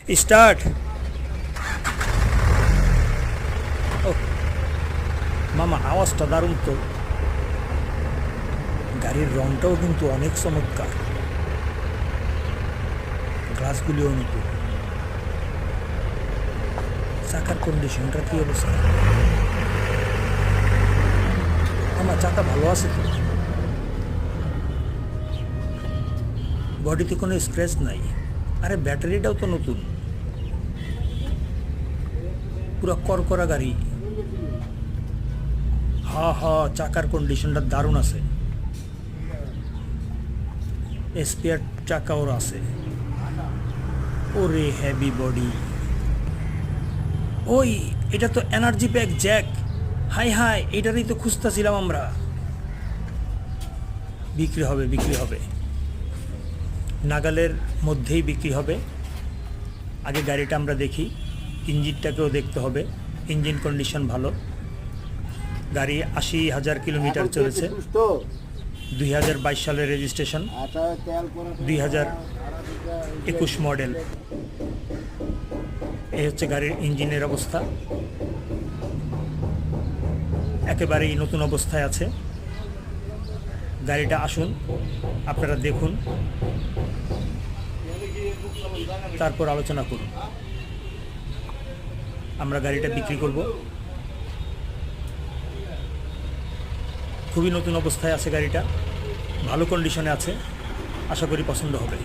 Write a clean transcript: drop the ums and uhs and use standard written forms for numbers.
Start. ও মামা, আওয়াজটা দারুণ তো। গাড়ির রংটাও কিন্তু অনেক চমৎকার, গ্লাসগুলিও নতুন। চাকার কন্ডিশনটা কি অবস্থা? আমার চাকা ভালো আছে তো, বডিতে কোনো স্ক্র্যাচ নাই। আরে ব্যাটারিটাও তো নতুন, পুরো করকরা গাড়ি। চাকার কন্ডিশনটা দারুণ আছে, স্পেয়ার চাকাও আছে। ওরে হেভি বডি। ওই, এটা তো energy pack Jack. High high, এটারই তো খুঁজতেছিলাম আমরা। বিক্রি হবে, বিক্রি হবে, নাগালের মধ্যেই বিক্রি হবে। আগে গাড়িটা আমরা দেখি, ইঞ্জিনটাকেও দেখতে হবে। ইঞ্জিন কন্ডিশন ভালো। গাড়ি 80,000 কিলোমিটার চলেছে। 2022 সালের রেজিস্ট্রেশন, 2021 মডেল। এই হচ্ছে গাড়ির ইঞ্জিনের অবস্থা, একেবারেই নতুন অবস্থায় আছে। গাড়িটা আসুন আপনারা দেখুন, তারপর আলোচনা করুন। আমরা গাড়িটা বিক্রি করব। খুবই নতুন অবস্থায় আছে গাড়িটা, ভালো কন্ডিশনে আছে। আশা করি পছন্দ হবে।